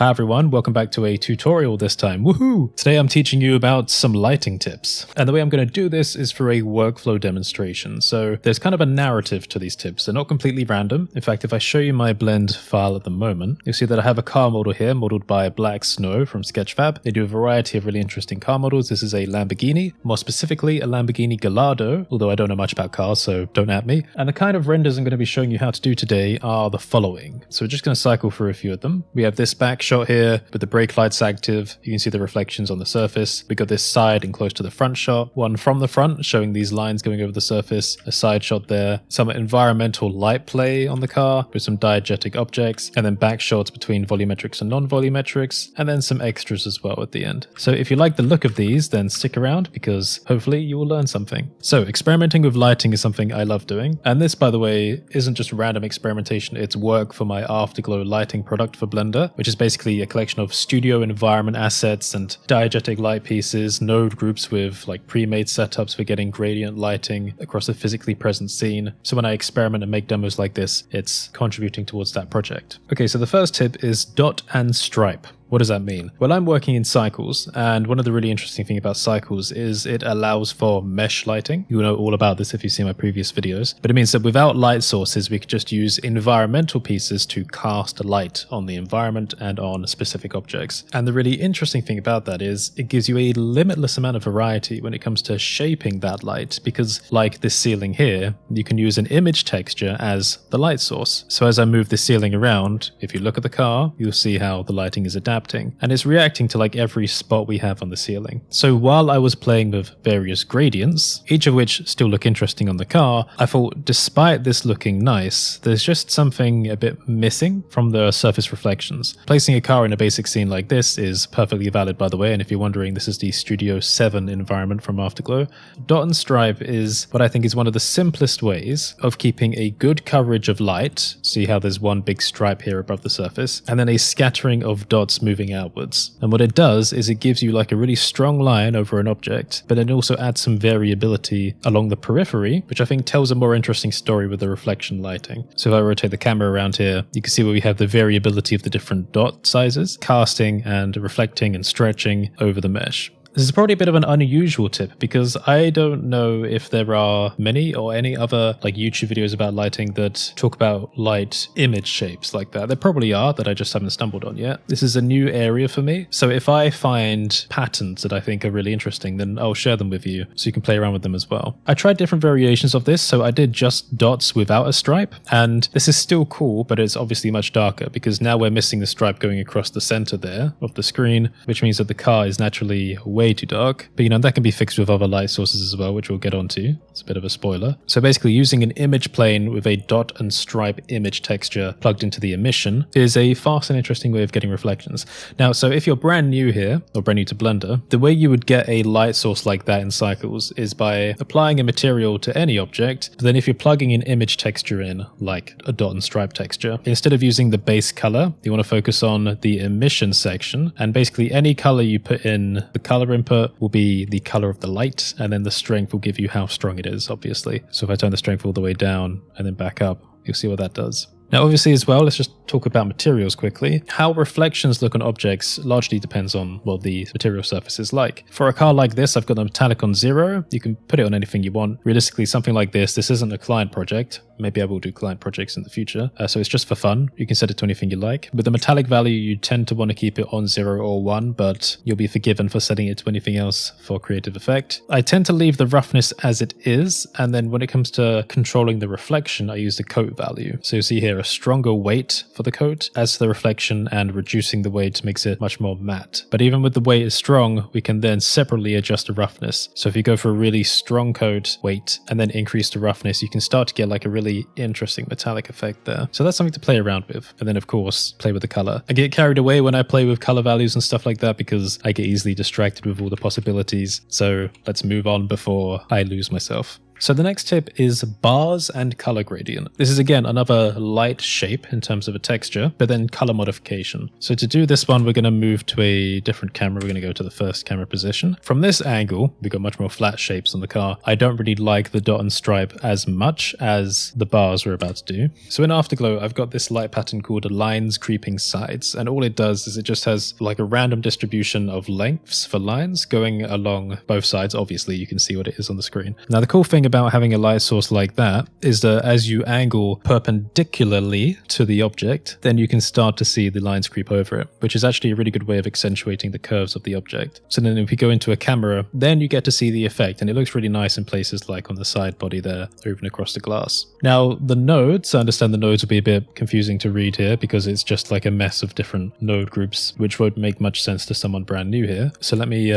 Hi everyone, welcome back to a tutorial this time. Woohoo! Today I'm teaching you about some lighting tips. And the way I'm going to do this is for a workflow demonstration. So there's kind of a narrative to these tips. They're not completely random. In fact, if I show you my blend file at the moment, you'll see that I have a car model here modeled by Black Snow from Sketchfab. They do a variety of really interesting car models. This is a Lamborghini, more specifically a Lamborghini Gallardo, although I don't know much about cars, so don't at me. And the kind of renders I'm going to be showing you how to do today are the following. So we're just going to cycle through a few of them. We have this back shot here with the brake lights active. You can see the reflections on the surface. We got this side and close to the front shot, one from the front showing these lines going over the surface, a side shot there, some environmental light play on the car with some diegetic objects, and then back shots between volumetrics and non-volumetrics, and then some extras as well at the end. So if you like the look of these, then stick around because hopefully you will learn something. So experimenting with lighting is something I love doing. And this, by the way, isn't just random experimentation, it's work for my Afterglow lighting product for Blender, which is basically a collection of studio environment assets and diegetic light pieces, node groups with like pre-made setups for getting gradient lighting across a physically present scene. So when I experiment and make demos like this, it's contributing towards that project. Okay, so the first tip is dot and stripe. What does that mean? Well, I'm working in cycles, and one of the really interesting things about cycles is it allows for mesh lighting. You'll know all about this if you've seen my previous videos, but it means that without light sources, we could just use environmental pieces to cast light on the environment and on specific objects. And the really interesting thing about that is it gives you a limitless amount of variety when it comes to shaping that light, because like this ceiling here, you can use an image texture as the light source. So as I move the ceiling around, if you look at the car, you'll see how the lighting is adapted. And it's reacting to like every spot we have on the ceiling. So while I was playing with various gradients, each of which still look interesting on the car, I thought despite this looking nice, there's just something a bit missing from the surface reflections. Placing a car in a basic scene like this is perfectly valid, by the way, and if you're wondering, this is the Studio 7 environment from Afterglow. Dot and stripe is what I think is one of the simplest ways of keeping a good coverage of light. See how there's one big stripe here above the surface, and then a scattering of dots moving outwards. And what it does is it gives you like a really strong line over an object, but then also adds some variability along the periphery, which I think tells a more interesting story with the reflection lighting. So if I rotate the camera around here, you can see where we have the variability of the different dot sizes, casting and reflecting and stretching over the mesh. This is probably a bit of an unusual tip because I don't know if there are many or any other like YouTube videos about lighting that talk about light image shapes like that. There probably are that I just haven't stumbled on yet. This is a new area for me. So if I find patterns that I think are really interesting, then I'll share them with you so you can play around with them as well. I tried different variations of this. So I did just dots without a stripe, and this is still cool, but it's obviously much darker because now we're missing the stripe going across the center there of the screen, which means that the car is naturally way too dark, but that can be fixed with other light sources as well, which we'll get onto. It's a bit of a spoiler. So basically using an image plane with a dot and stripe image texture plugged into the emission is a fast and interesting way of getting reflections. Now, so if you're brand new here or brand new to Blender, the way you would get a light source like that in cycles is by applying a material to any object, but then if you're plugging an image texture in, like a dot and stripe texture, instead of using the base color, you want to focus on the emission section, and basically any color you put in the color input will be the color of the light, and then the strength will give you how strong it is, obviously. So if I turn the strength all the way down and then back up, you'll see what that does. Now, obviously as well, let's just talk about materials quickly. How reflections look on objects largely depends on what the material surface is like. For a car like this, I've got the metallic on 0. You can put it on anything you want. Realistically, something like this isn't a client project. Maybe I will do client projects in the future. So it's just for fun. You can set it to anything you like. With the metallic value, you tend to want to keep it on 0 or 1, but you'll be forgiven for setting it to anything else for creative effect. I tend to leave the roughness as it is, and then when it comes to controlling the reflection, I use the coat value. So you see here a stronger weight for the coat adds to the reflection, and reducing the weight makes it much more matte. But even with the weight is strong, we can then separately adjust the roughness. So if you go for a really strong coat weight and then increase the roughness, you can start to get like a really interesting metallic effect there. So that's something to play around with. And then of course, play with the color. I get carried away when I play with color values and stuff like that because I get easily distracted with all the possibilities. So let's move on before I lose myself. So the next tip is bars and color gradient. This is again another light shape in terms of a texture, but then color modification. So to do this one, we're going to move to a different camera. We're going to go to the first camera position. From this angle, we've got much more flat shapes on the car. I don't really like the dot and stripe as much as the bars we're about to do. So in Afterglow, I've got this light pattern called lines creeping sides. And all it does is it just has like a random distribution of lengths for lines going along both sides. Obviously, you can see what it is on the screen. Now, the cool thing about having a light source like that is that as you angle perpendicularly to the object, then you can start to see the lines creep over it, which is actually a really good way of accentuating the curves of the object. So then if you go into a camera, then you get to see the effect, and it looks really nice in places like on the side body there, or even across the glass. Now, the nodes, I understand the nodes will be a bit confusing to read here because it's just like a mess of different node groups, which won't make much sense to someone brand new here. So let me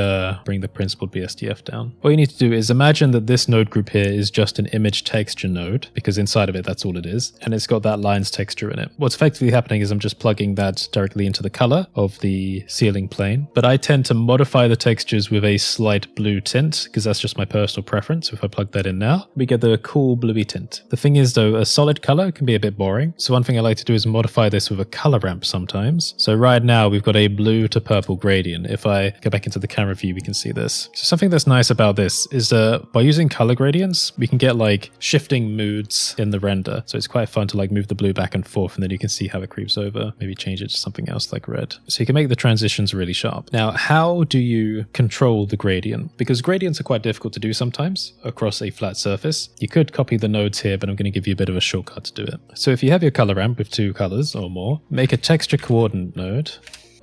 bring the principled BSDF down. All you need to do is imagine that this node group here is just an image texture node, because inside of it, that's all it is. And it's got that lines texture in it. What's effectively happening is I'm just plugging that directly into the color of the ceiling plane. But I tend to modify the textures with a slight blue tint, because that's just my personal preference. If I plug that in now, we get the cool bluey tint. The thing is though, a solid color can be a bit boring. So one thing I like to do is modify this with a color ramp sometimes. So right now we've got a blue to purple gradient. If I go back into the camera view, we can see this. So something that's nice about this is that by using color gradients, we can get like shifting moods in the render. So it's quite fun to like move the blue back and forth, and then you can see how it creeps over. Maybe change it to something else like red. So you can make the transitions really sharp. Now, how do you control the gradient? Because gradients are quite difficult to do sometimes across a flat surface. You could copy the nodes here, but I'm going to give you a bit of a shortcut to do it. So if you have your color ramp with 2 colors or more, make a texture coordinate node.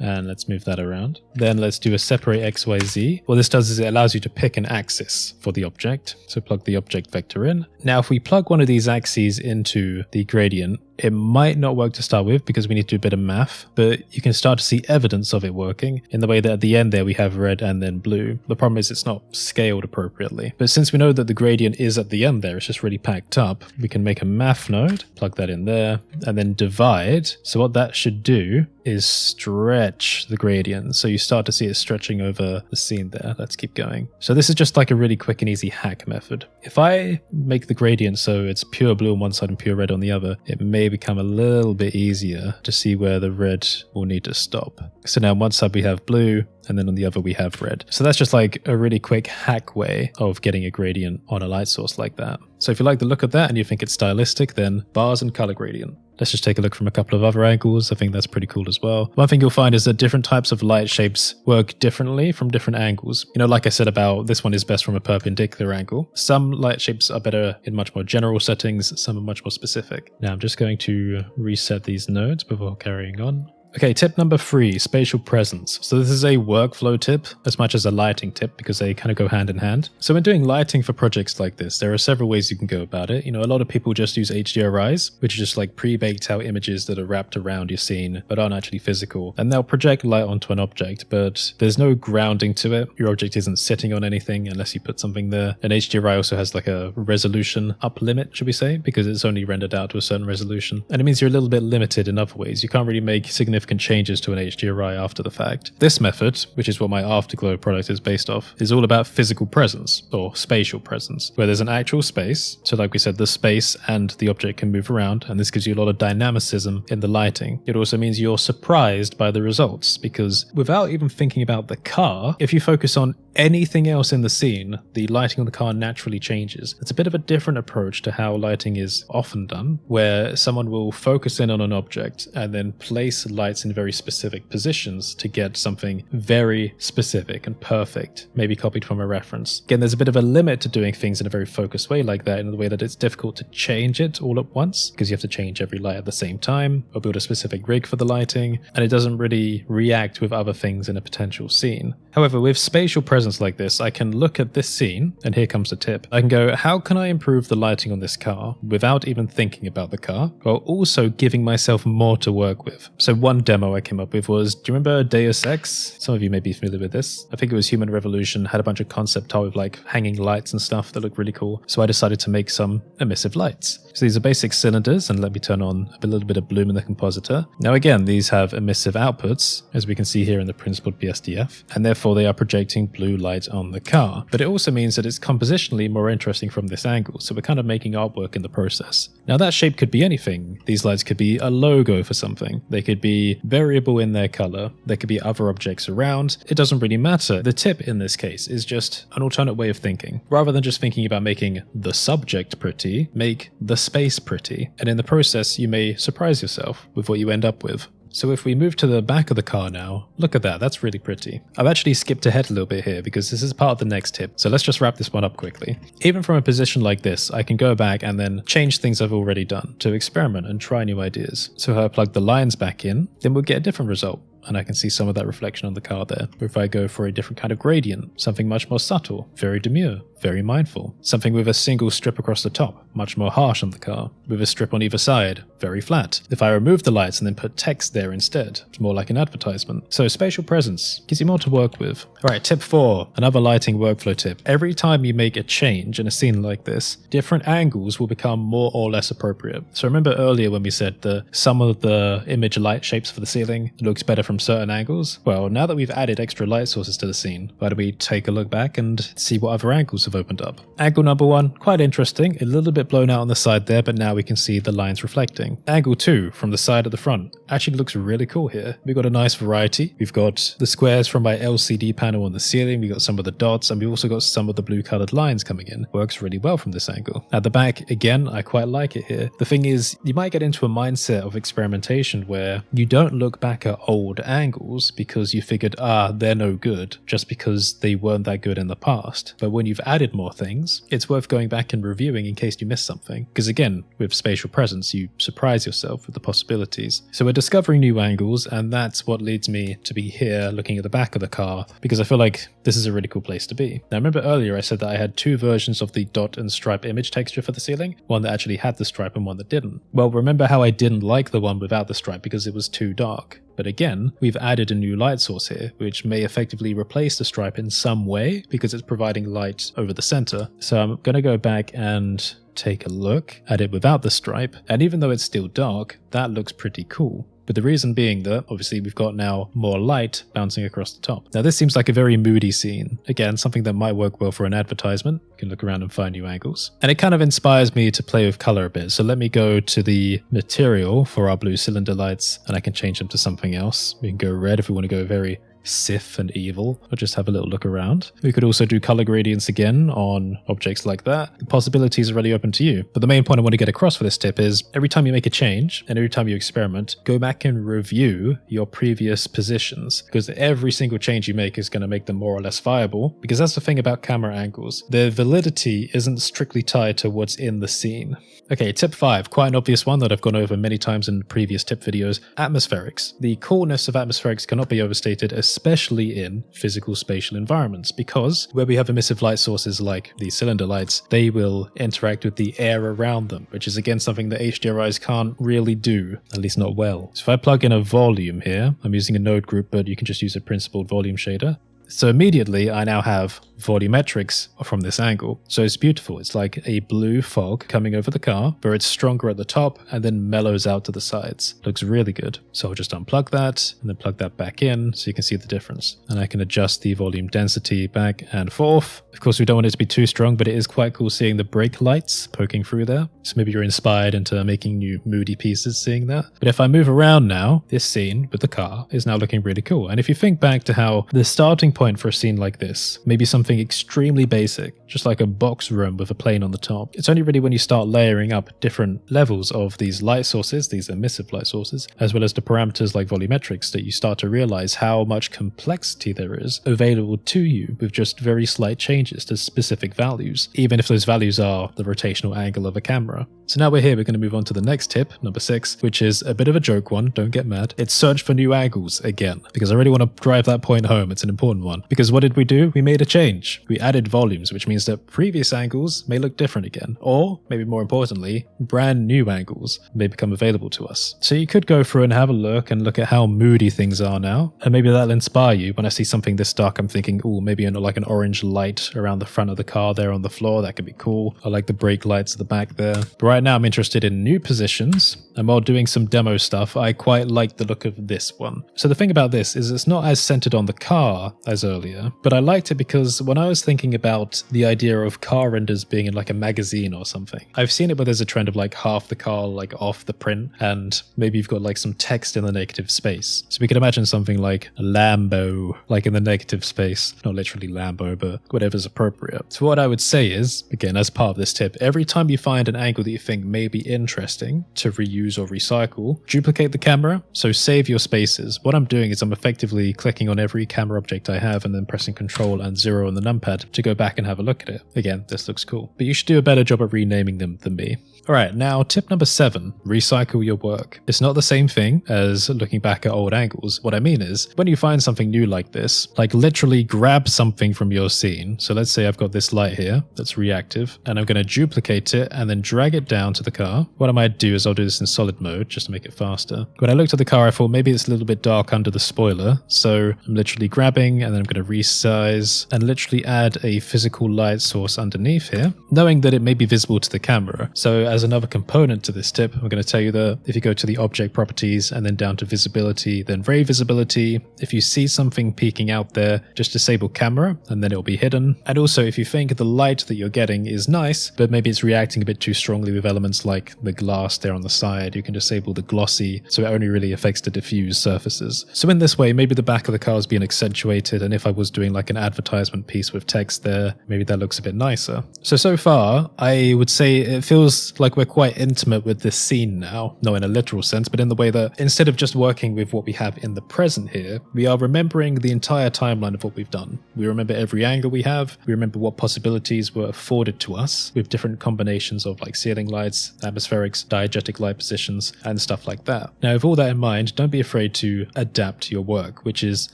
And let's move that around. Then let's do a separate XYZ. What this does is it allows you to pick an axis for the object. So plug the object vector in. Now, if we plug one of these axes into the gradient, it might not work to start with because we need to do a bit of math, but you can start to see evidence of it working in the way that at the end there we have red and then blue. The problem is it's not scaled appropriately. But since we know that the gradient is at the end there, it's just really packed up, we can make a math node, plug that in there, and then divide. So what that should do is stretch the gradient. So you start to see it stretching over the scene there. Let's keep going. So this is just like a really quick and easy hack method. If I make the gradient so it's pure blue on one side and pure red on the other, it may become a little bit easier to see where the red will need to stop. So now on one side we have blue, and then on the other we have red. So that's just like a really quick hack way of getting a gradient on a light source like that. So if you like the look of that and you think it's stylistic, then bars and color gradient. Let's just take a look from a couple of other angles. I think that's pretty cool as well. One thing you'll find is that different types of light shapes work differently from different angles. You know, like I said about this one is best from a perpendicular angle. Some light shapes are better in much more general settings. Some are much more specific. Now I'm just going to reset these nodes before carrying on. Okay, tip number 3, spatial presence. So this is a workflow tip as much as a lighting tip because they kind of go hand in hand. So when doing lighting for projects like this, there are several ways you can go about it. You know, a lot of people just use HDRIs, which are just like pre-baked out images that are wrapped around your scene but aren't actually physical. And they'll project light onto an object, but there's no grounding to it. Your object isn't sitting on anything unless you put something there. An HDRI also has like a resolution up limit, should we say, because it's only rendered out to a certain resolution. And it means you're a little bit limited in other ways. You can't really make significant changes to an HDRI after the fact. This method, which is what my Afterglow product is based off, is all about physical presence or spatial presence, where there's an actual space. So like we said, the space and the object can move around, and this gives you a lot of dynamicism in the lighting. It also means you're surprised by the results, because without even thinking about the car, if you focus on anything else in the scene, the lighting on the car naturally changes. It's a bit of a different approach to how lighting is often done, where someone will focus in on an object and then place lights in very specific positions to get something very specific and perfect, maybe copied from a reference. Again, there's a bit of a limit to doing things in a very focused way like that, in the way that it's difficult to change it all at once, because you have to change every light at the same time, or build a specific rig for the lighting, and it doesn't really react with other things in a potential scene. However, with spatial presence like this, I can look at this scene, and here comes the tip. I can go, how can I improve the lighting on this car without even thinking about the car, while also giving myself more to work with? So one one demo I came up with was, do you remember Deus Ex? Some of you may be familiar with this. I think it was Human Revolution, had a bunch of concept art with like hanging lights and stuff that looked really cool. So I decided to make some emissive lights. So these are basic cylinders, and let me turn on a little bit of bloom in the compositor. Now again, these have emissive outputs, as we can see here in the principled BSDF, and therefore they are projecting blue light on the car. But it also means that it's compositionally more interesting from this angle, so we're kind of making artwork in the process. Now that shape could be anything. These lights could be a logo for something. They could be variable in their color. There could be other objects around. It doesn't really matter. The tip in this case is just an alternate way of thinking. Rather than just thinking about making the subject pretty, make the space pretty. And in the process, you may surprise yourself with what you end up with. So if we move to the back of the car now, look at that, that's really pretty. I've actually skipped ahead a little bit here because this is part of the next tip, so let's just wrap this one up quickly. Even from a position like this, I can go back and then change things I've already done to experiment and try new ideas. So if I plug the lines back in, then we'll get a different result. And I can see some of that reflection on the car there. Or if I go for a different kind of gradient, something much more subtle, very demure, very mindful. Something with a single strip across the top, much more harsh on the car. With a strip on either side, very flat. If I remove the lights and then put text there instead, it's more like an advertisement. So spatial presence gives you more to work with. Alright, tip 4, another lighting workflow tip. Every time you make a change in a scene like this, different angles will become more or less appropriate. So remember earlier when we said that some of the image light shapes for the ceiling looks better from certain angles? Well, now that we've added extra light sources to the scene, why don't we take a look back and see what other angles have opened up. Angle number 1, quite interesting, a little bit blown out on the side there, but now we can see the lines reflecting. Angle 2, from the side at the front, actually looks really cool here. We've got a nice variety. We've got the squares from my LCD panel on the ceiling, we've got some of the dots, and we've also got some of the blue colored lines coming in. Works really well from this angle. At the back, again, I quite like it here. The thing is, you might get into a mindset of experimentation where you don't look back at old angles because you figured, they're no good, just because they weren't that good in the past. But when you've added more things, it's worth going back and reviewing in case you missed something. Because again, with spatial presence, you surprise yourself with the possibilities. So we're discovering new angles, and that's what leads me to be here looking at the back of the car, because I feel like this is a really cool place to be. Now remember earlier I said that I had two versions of the dot and stripe image texture for the ceiling, one that actually had the stripe and one that didn't. Well, remember how I didn't like the one without the stripe because it was too dark. But again, we've added a new light source here, which may effectively replace the stripe in some way because it's providing light over the center. So I'm going to go back and take a look at it without the stripe. And even though it's still dark, that looks pretty cool. But the reason being that, obviously, we've got now more light bouncing across the top. Now, this seems like a very moody scene. Again, something that might work well for an advertisement. You can look around and find new angles. And it kind of inspires me to play with color a bit. So let me go to the material for our blue cylinder lights, and I can change them to something else. We can go red if we want to go very Sith and evil, or just have a little look around. We could also do color gradients again on objects like that. The possibilities are really open to you. But the main point I want to get across for this tip is every time you make a change and every time you experiment, go back and review your previous positions, because every single change you make is going to make them more or less viable, because that's the thing about camera angles. Their validity isn't strictly tied to what's in the scene. Okay, tip 5, quite an obvious one that I've gone over many times in previous tip videos, atmospherics. The coolness of atmospherics cannot be overstated, especially in physical spatial environments, because where we have emissive light sources like the cylinder lights, they will interact with the air around them, which is again something that HDRIs can't really do, at least not well. So if I plug in a volume here, I'm using a node group, but you can just use a principled volume shader. So immediately I now have volumetrics from this angle. So it's beautiful. It's like a blue fog coming over the car, where it's stronger at the top and then mellows out to the sides. Looks really good. So I'll just unplug that and then plug that back in so you can see the difference. And I can adjust the volume density back and forth. Of course, we don't want it to be too strong, but it is quite cool seeing the brake lights poking through there. So maybe you're inspired into making new moody pieces seeing that. But if I move around now, this scene with the car is now looking really cool. And if you think back to how the starting point for a scene like this, maybe something extremely basic, just like a box room with a plane on the top. It's only really when you start layering up different levels of these light sources, these emissive light sources, as well as the parameters like volumetrics, that you start to realize how much complexity there is available to you with just very slight changes to specific values, even if those values are the rotational angle of a camera. So now we're here, we're going to move on to the next tip, number 6, which is a bit of a joke one, don't get mad. It's search for new angles again, because I really want to drive that point home. It's an important one. one. Because what did we do? We made a change. We added volumes, which means that previous angles may look different again. Or, maybe more importantly, brand new angles may become available to us. So you could go through and have a look at how moody things are now. And maybe that'll inspire you. When I see something this dark, I'm thinking, oh, maybe like an orange light around the front of the car there on the floor. That could be cool. I like the brake lights at the back there. But right now I'm interested in new positions. And while doing some demo stuff, I quite like the look of this one. So the thing about this is it's not as centered on the car as earlier, but I liked it because when I was thinking about the idea of car renders being in like a magazine or something, I've seen it where there's a trend of like half the car like off the print, and maybe you've got like some text in the negative space. So we could imagine something like Lambo, like in the negative space, not literally Lambo, but whatever's appropriate. So what I would say is, again, as part of this tip, every time you find an angle that you think may be interesting to reuse or recycle, duplicate the camera, so save your spaces. What I'm doing is I'm effectively clicking on every camera object I have and then pressing Control and 0 on the numpad to go back and have a look at it. Again, this looks cool, but you should do a better job of renaming them than me. Alright, now tip number 7, recycle your work. It's not the same thing as looking back at old angles. What I mean is, when you find something new like this, like literally grab something from your scene. So let's say I've got this light here that's reactive, and I'm going to duplicate it and then drag it down to the car. What I might do is I'll do this in solid mode just to make it faster. When I looked at the car, I thought maybe it's a little bit dark under the spoiler. So I'm literally grabbing and then I'm going to resize and literally add a physical light source underneath here, knowing that it may be visible to the camera. So as another component to this tip, I'm going to tell you that if you go to the object properties and then down to visibility, then ray visibility, if you see something peeking out there, just disable camera and then it'll be hidden. And also if you think the light that you're getting is nice, but maybe it's reacting a bit too strongly with elements like the glass there on the side, you can disable the glossy so it only really affects the diffused surfaces. So in this way, maybe the back of the car is being accentuated, and if I was doing like an advertisement piece with text there, maybe that looks a bit nicer. So far, I would say it feels like we're quite intimate with this scene now, not in a literal sense, but in the way that instead of just working with what we have in the present here, we are remembering the entire timeline of what we've done. We remember every angle we have, we remember what possibilities were afforded to us with different combinations of like ceiling lights, atmospherics, diegetic light positions, and stuff like that. Now with all that in mind, don't be afraid to adapt your work, which is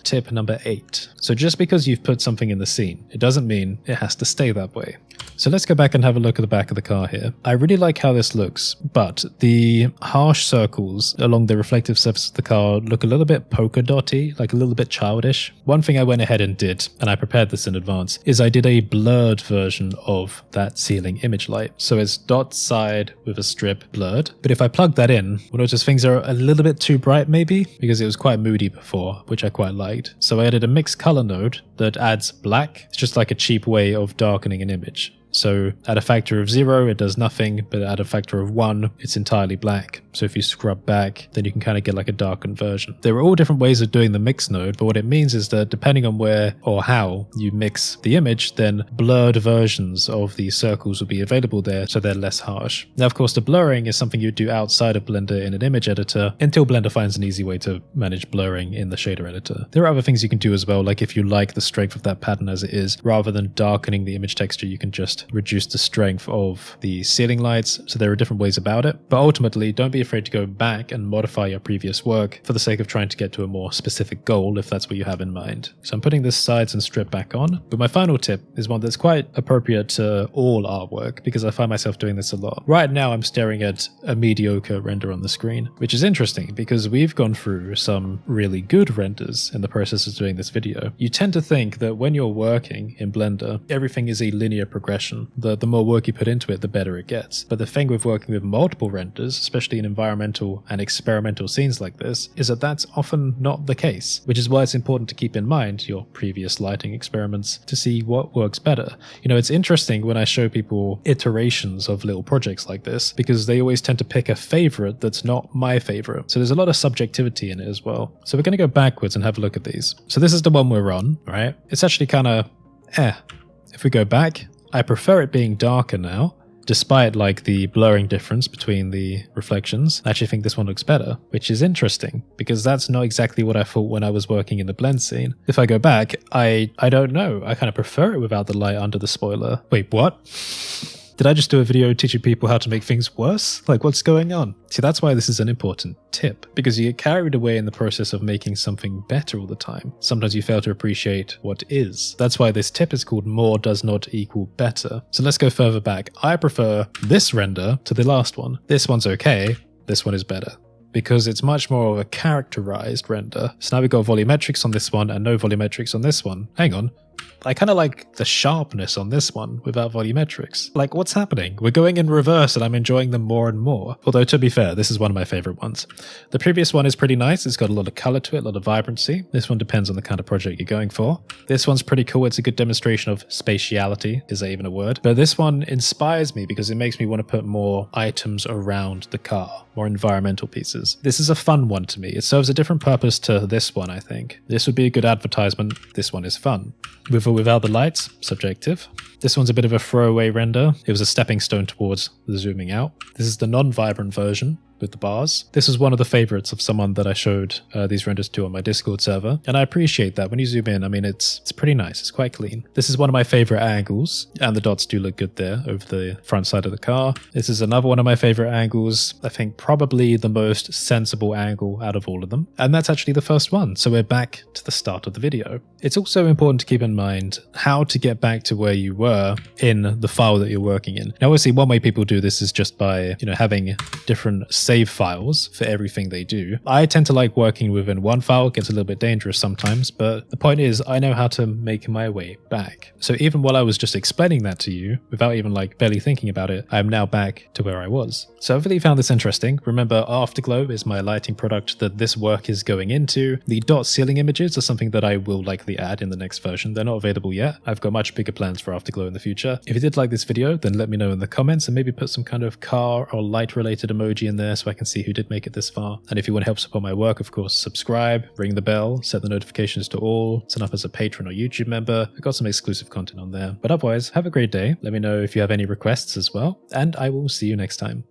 tip number 8. So just because you've put something in the scene, it doesn't mean it has to stay that way. So let's go back and have a look at the back of the car here. I really like how this looks, but the harsh circles along the reflective surface of the car look a little bit polka dotty, like a little bit childish. One thing I went ahead and did, and I prepared this in advance, is I did a blurred version of that ceiling image light. So it's dot side with a strip blurred. But if I plug that in, we'll notice things are a little bit too bright maybe, because it was quite moody before, which I quite liked. So I added a mixed color node that adds black. It's just like a cheap way of darkening an image. So at a factor of 0, it does nothing, but at a factor of 1, it's entirely black. So if you scrub back, then you can kind of get like a darkened version. There are all different ways of doing the mix node, but what it means is that depending on where or how you mix the image, then blurred versions of these circles will be available there, so they're less harsh. Now, of course, the blurring is something you do outside of Blender in an image editor until Blender finds an easy way to manage blurring in the shader editor. There are other things you can do as well, like if you like the strength of that pattern as it is, rather than darkening the image texture, you can just reduce the strength of the ceiling lights. So there are different ways about it, but ultimately don't be afraid to go back and modify your previous work for the sake of trying to get to a more specific goal if that's what you have in mind. So I'm putting this sides and strip back on, but my final tip is one that's quite appropriate to all artwork because I find myself doing this a lot. Right now I'm staring at a mediocre render on the screen, which is interesting because we've gone through some really good renders in the process of doing this video. You tend to think that when you're working in Blender, everything is a linear progression. The more work you put into it, the better it gets. But the thing with working with multiple renders, especially in environmental and experimental scenes like this, is that that's often not the case, which is why it's important to keep in mind your previous lighting experiments to see what works better. You know, it's interesting when I show people iterations of little projects like this, because they always tend to pick a favorite that's not my favorite. So there's a lot of subjectivity in it as well. So we're going to go backwards and have a look at these. So this is the one we're on, right? It's actually kind of If we go back, I prefer it being darker now, despite like the blurring difference between the reflections. I actually think this one looks better, which is interesting because that's not exactly what I thought when I was working in the blend scene. If I go back, I don't know. I kind of prefer it without the light under the spoiler. Wait, what? Did I just do a video teaching people how to make things worse? Like, what's going on? See, that's why this is an important tip, because you get carried away in the process of making something better all the time. Sometimes you fail to appreciate what is. That's why this tip is called more does not equal better. So let's go further back. I prefer this render to the last one. This one's okay, this one is better, because it's much more of a characterized render. So now we've got volumetrics on this one and no volumetrics on this one. Hang on. I kind of like the sharpness on this one without volumetrics. Like, what's happening? We're going in reverse and I'm enjoying them more and more. Although, to be fair, this is one of my favorite ones. The previous one is pretty nice. It's got a lot of color to it, a lot of vibrancy. This one depends on the kind of project you're going for. This one's pretty cool. It's a good demonstration of spatiality. Is that even a word? But this one inspires me because it makes me want to put more items around the car, more environmental pieces. This is a fun one to me. It serves a different purpose to this one, I think. This would be a good advertisement. This one is fun. With or without the lights, subjective. This one's a bit of a throwaway render. It was a stepping stone towards the zooming out. This is the non-vibrant version with the bars. This is one of the favorites of someone that I showed these renders to on my Discord server, and I appreciate that. When you zoom in, I mean, it's pretty nice. It's quite clean. This is one of my favorite angles, and the dots do look good there over the front side of the car. This is another one of my favorite angles. I think probably the most sensible angle out of all of them, and that's actually the first one. So we're back to the start of the video. It's also important to keep in mind how to get back to where you were in the file that you're working in. Now, obviously, one way people do this is just by, having different save files for everything they do. I tend to like working within one file. It gets a little bit dangerous sometimes, but the point is I know how to make my way back. So even while I was just explaining that to you, without even barely thinking about it, I'm now back to where I was. So hopefully you found this interesting. Remember, Afterglow is my lighting product that this work is going into. The dot ceiling images are something that I will likely add in the next version. They're not available yet. I've got much bigger plans for Afterglow in the future. If you did like this video, then let me know in the comments and maybe put some kind of car or light related emoji in there so I can see who did make it this far. And if you want to help support my work, of course, subscribe, ring the bell, set the notifications to all, sign up as a patron or YouTube member. I've got some exclusive content on there. But otherwise, have a great day. Let me know if you have any requests as well, and I will see you next time.